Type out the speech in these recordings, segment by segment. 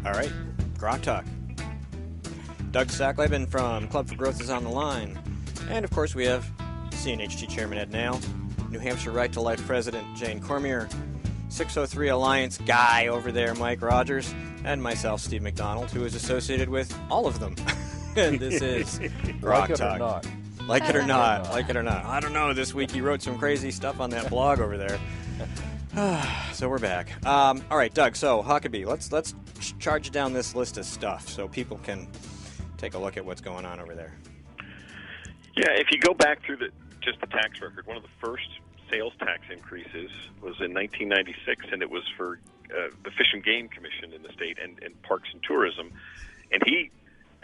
All right, Grok Talk. Doug Sachletben from Club for Growth is on the line. And, of course, we have CNHT Chairman Ed Nail, New Hampshire Right to Life President Jane Cormier, 603 Alliance guy over there, Mike Rogers, and myself, Steve McDonald, who is associated with all of them. And this is Grok Talk. Like it or not. Like it or not. I don't know. This week he wrote some crazy stuff on that blog over there. So we're back. All right, Doug. So Huckabee, let's charge down this list of stuff so people can take a look at what's going on over there. Yeah, if you go back through just the tax record, one of the first sales tax increases was in 1996, and it was for the Fish and Game Commission in the state and Parks and Tourism, and he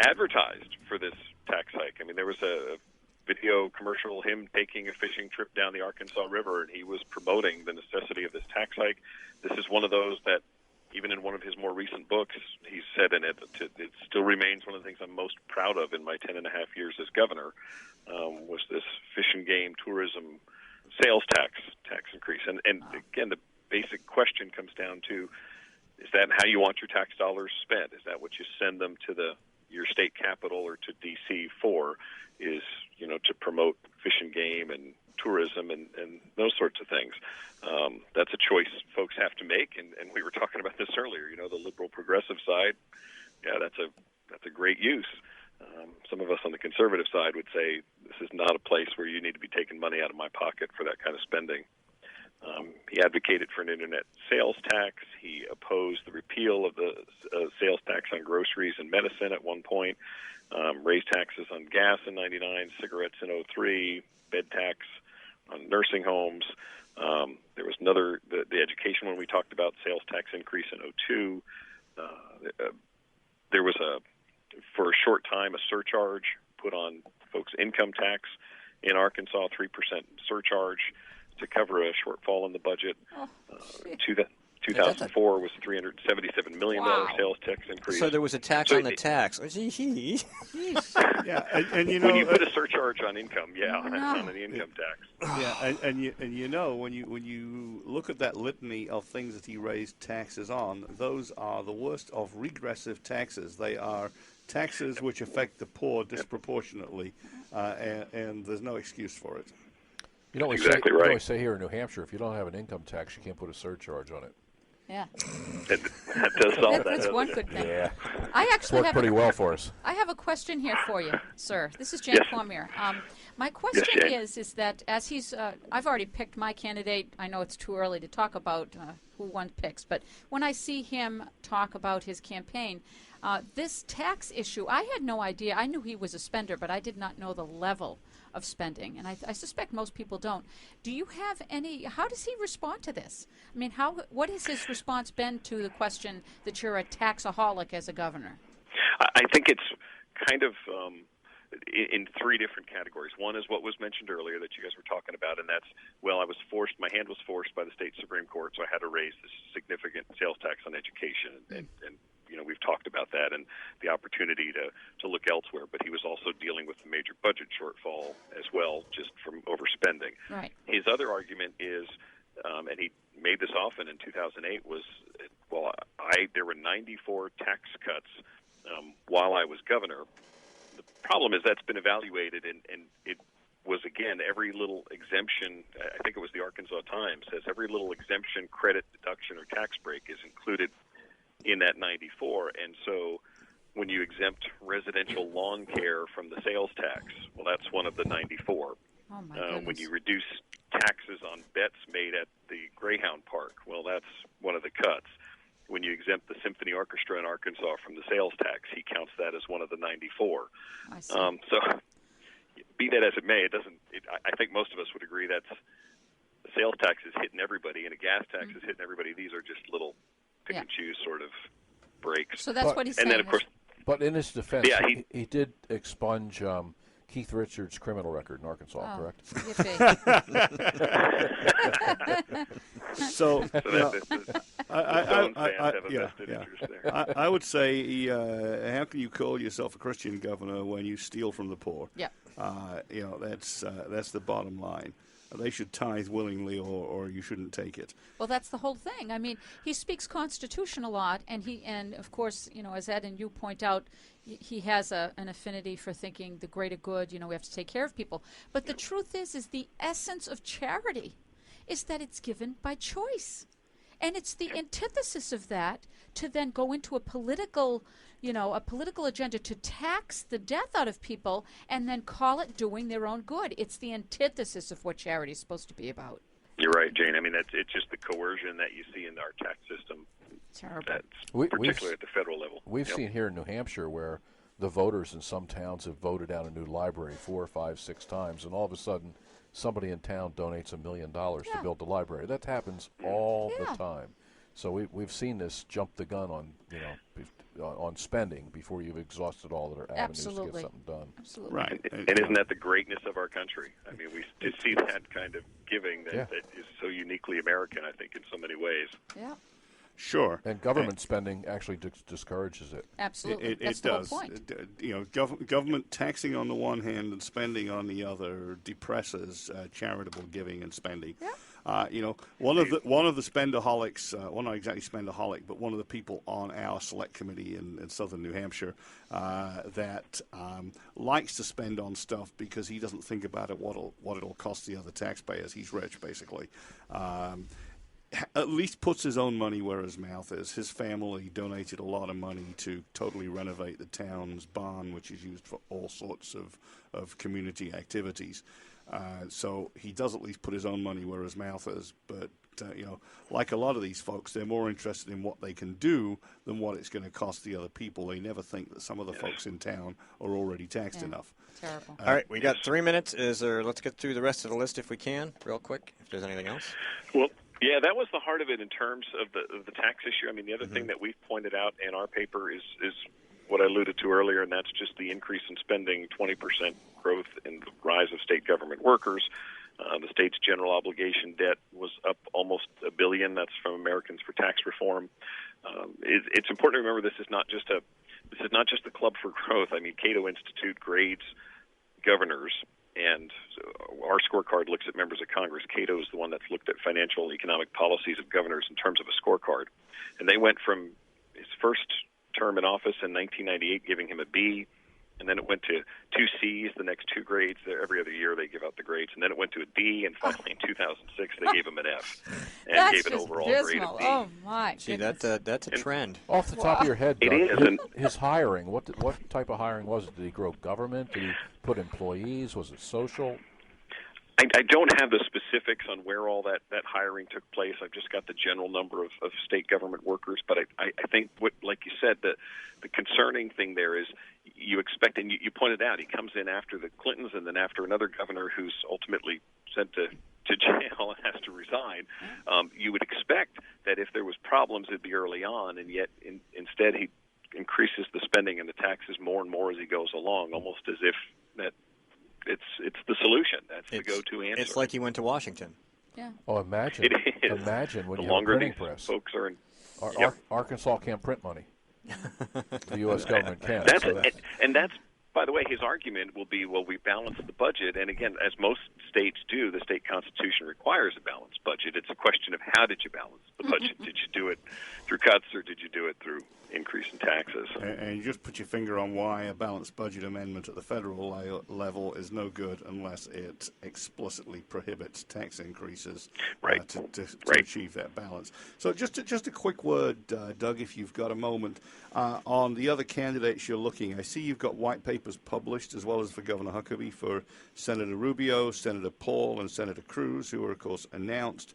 advertised for this tax hike. I mean, there was a video commercial, him taking a fishing trip down the Arkansas River, and he was promoting the necessity of this tax hike. This is one of those that, even in one of his more recent books, he said in it, it still remains one of the things I'm most proud of in my 10 and a half years as governor, was this fish and game tourism sales tax increase. And again, the basic question comes down to, is that how you want your tax dollars spent? Is that what you send them to your state capital or to D.C. for, is, to promote fish and game and tourism and those sorts of things? That's a choice folks have to make, and we were talking about this earlier. The liberal progressive side, yeah, that's a great use. Some of us on the conservative side would say this is not a place where you need to be taking money out of my pocket for that kind of spending. He advocated for an internet sales tax. He opposed the repeal of the sales tax on groceries and medicine at one point, raised taxes on gas in 99, cigarettes in 03, bed tax on nursing homes. There was the education one we talked about, sales tax increase in 02. There was for a short time, a surcharge put on folks' income tax in Arkansas, 3% surcharge to cover a shortfall in the budget. 2004 was $377 million sales tax increase. So there was a tax on the tax. Yeah, and when you put a surcharge on income, on the income tax. Yeah, and when you look at that litany of things that he raised taxes on, those are the worst of regressive taxes. They are taxes which affect the poor disproportionately, and there's no excuse for it. Exactly right. You always say here in New Hampshire, if you don't have an income tax, you can't put a surcharge on it. Yeah. That does solve that. That's one good thing. Yeah. I actually worked pretty well for us. I have a question here for you, sir. This is Jane Cormier. My question is that as I've already picked my candidate. I know it's too early to talk about who one picks, but when I see him talk about his campaign, this tax issue, I had no idea. I knew he was a spender, but I did not know the level of spending, and I suspect most people don't. Do you have how does he respond to this? I mean, what has his response been to the question that you're a taxaholic as a governor? I think it's kind of in three different categories. One is what was mentioned earlier that you guys were talking about, and that's, my hand was forced by the state Supreme Court, so I had to raise this significant sales tax on education, and we've talked about that and the opportunity to look elsewhere, but he was also dealing with a major budget shortfall as well, just from overspending. Right. His other argument is, and he made this often in 2008, was, there were 94 tax cuts while I was governor. The problem is that's been evaluated, and it was, again, every little exemption. I think it was the Arkansas Times says every little exemption, credit, deduction, or tax break is included in that 94. And so when you exempt residential lawn care from the sales tax, well, that's one of the 94. Oh my goodness. When you reduce taxes on bets made at the Greyhound Park, well, that's one of the cuts. When you exempt the symphony orchestra in Arkansas from the sales tax, he counts that as one of the 94. I see. So be that as it may, I think most of us would agree that the sales tax is hitting everybody and a gas tax is hitting everybody. These are just little pick-and-choose sort of breaks. So that's what he's saying. And then, of course, but in his defense, he did expunge Keith Richards' criminal record in Arkansas, correct? So Stone fans have a vested interest there. I would say, how can you call yourself a Christian governor when you steal from the poor? Yeah. That's the bottom line. They should tithe willingly, or you shouldn't take it. Well, that's the whole thing. I mean, he speaks Constitution a lot, and of course, as Ed and you point out, he has an affinity for thinking the greater good. We have to take care of people. But the truth is the essence of charity is that it's given by choice. And it's the antithesis of that to then go into a political agenda to tax the death out of people and then call it doing their own good. It's the antithesis of what charity is supposed to be about. You're right, Jane. I mean, it's just the coercion that you see in our tax system. Terrible. That's particularly at the federal level. We've seen here in New Hampshire where the voters in some towns have voted out a new library 4, 5, 6 times, and all of a sudden somebody in town donates $1 million to build the library. That happens all the time. So we've seen this jump the gun on spending before you've exhausted all other avenues to get something done. Absolutely. Right. And isn't that the greatness of our country? I mean, we see that kind of giving that is so uniquely American, I think, in so many ways. Yeah. Sure. And government spending actually discourages it. Absolutely. It does. Whole point. Government taxing on the one hand and spending on the other depresses charitable giving and spending. Yeah. One of the spendaholics, well, not exactly spendaholic, but one of the people on our select committee in southern New Hampshire that likes to spend on stuff because he doesn't think about it what it'll cost the other taxpayers. He's rich, basically. At least puts his own money where his mouth is. His family donated a lot of money to totally renovate the town's barn, which is used for all sorts of community activities. So he does at least put his own money where his mouth is. But, like a lot of these folks, they're more interested in what they can do than what it's going to cost the other people. They never think that some of the folks in town are already taxed enough. Terrible. All right, we got 3 minutes. Let's get through the rest of the list if we can, real quick, if there's anything else. Well, yeah, that was the heart of it in terms of the tax issue. I mean, the other thing that we've pointed out in our paper is what I alluded to earlier, and that's just the increase in spending, 20% growth in the rise of state government workers. The state's general obligation debt was up almost $1 billion. That's from Americans for Tax Reform. It's important to remember this is not just the Club for Growth. I mean, Cato Institute grades governors, and our scorecard looks at members of Congress. Cato is the one that's looked at financial economic policies of governors in terms of a scorecard. And they went from his first term in office in 1998 giving him a B, and then it went to 2 C's, the next 2 grades. Every other year they give out the grades. And then it went to a D, and finally in 2006 they gave him an F and gave an overall grade of B. Oh, my See, that's a trend. Off the top of your head, Doug, it is. His hiring, what type of hiring was it? Did he grow government? Did he put employees? Was it social? I don't have the specifics on where all that hiring took place. I've just got the general number of state government workers. But I think, like you said, the concerning thing there is you expect, and you pointed out, he comes in after the Clintons and then after another governor who's ultimately sent to jail and has to resign. You would expect that if there was problems, it'd be early on, and yet instead he increases the spending and the taxes more and more as he goes along, almost as if that it's the solution. That's the go-to answer. It's like he went to Washington. Yeah. Oh, imagine! It is. Imagine when the you have a longer printing these press. folks are in. Arkansas can't print money. The U.S. government can. And that's, by the way, his argument will be, well, we balance the budget. And again, as most states do, the state constitution requires a balanced budget. It's a question of how did you balance the budget? Did you do it through cuts or did you do it through increase in taxes? And you just put your finger on why a balanced budget amendment at the federal level is no good unless it explicitly prohibits tax increases to achieve that balance. So just a quick word, Doug, if you've got a moment, on the other candidates you're looking. I see you've got white papers published as well as for Governor Huckabee for Senator Rubio, Senator Paul, and Senator Cruz, who are, of course, announced.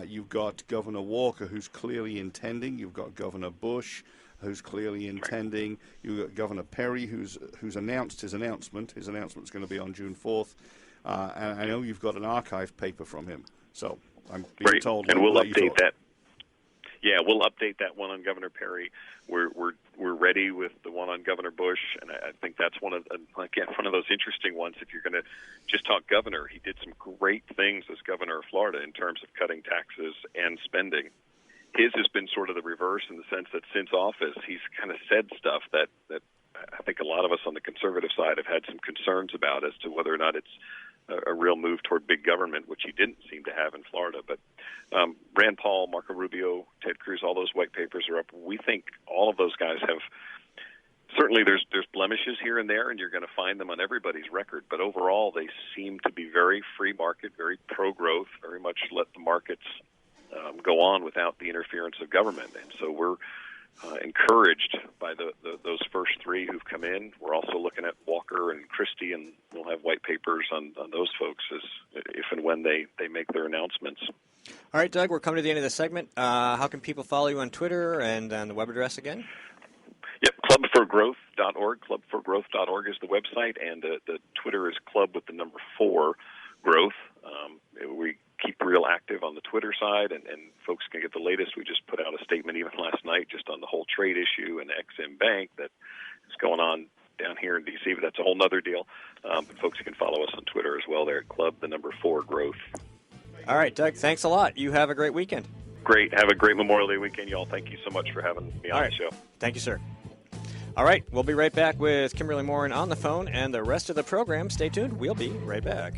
You've got Governor Walker, who's clearly intending. You've got Governor Bush, who's clearly intending. You've got Governor Perry, who's announced his announcement. His announcement's going to be on June 4th. And I know you've got an archive paper from him. So I'm being told. And we'll update that. Yeah, we'll update that one on Governor Perry. We're ready with the one on Governor Bush, and I think that's one of those interesting ones. If you're going to just talk governor, he did some great things as governor of Florida in terms of cutting taxes and spending. his has been sort of the reverse in the sense that since office, he's kind of said stuff that I think a lot of us on the conservative side have had some concerns about as to whether or not it's a real move toward big government, which he didn't seem to have in Florida. But Rand Paul, Marco Rubio, Ted Cruz, all those white papers are up. We think all of those guys have. Certainly, there's blemishes here and there, and you're going to find them on everybody's record. But overall, they seem to be very free market, very pro-growth, very much let the markets go on without the interference of government. And so we're encouraged by those first three who've come in. We're also looking at Walker and Christie, and we'll have white papers on those folks if and when they make their announcements. All right, Doug, we're coming to the end of the segment. How can people follow you on Twitter and on the web address again? Yep, clubforgrowth.org. Clubforgrowth.org is the website, and the Twitter is club with the number 4 growth. We keep real active on the Twitter side, and folks can get the latest. We just put out a statement even last night just on the whole trade issue and Ex-Im Bank that is going on down here in D.C., but that's a whole other deal. But folks can follow us on Twitter as well there at club, the number 4 growth. All right, Doug, thanks a lot. You have a great weekend. Great. Have a great Memorial Day weekend, y'all. Thank you so much for having me on the show. Thank you, sir. All right, we'll be right back with Kimberly Morin on the phone and the rest of the program. Stay tuned. We'll be right back.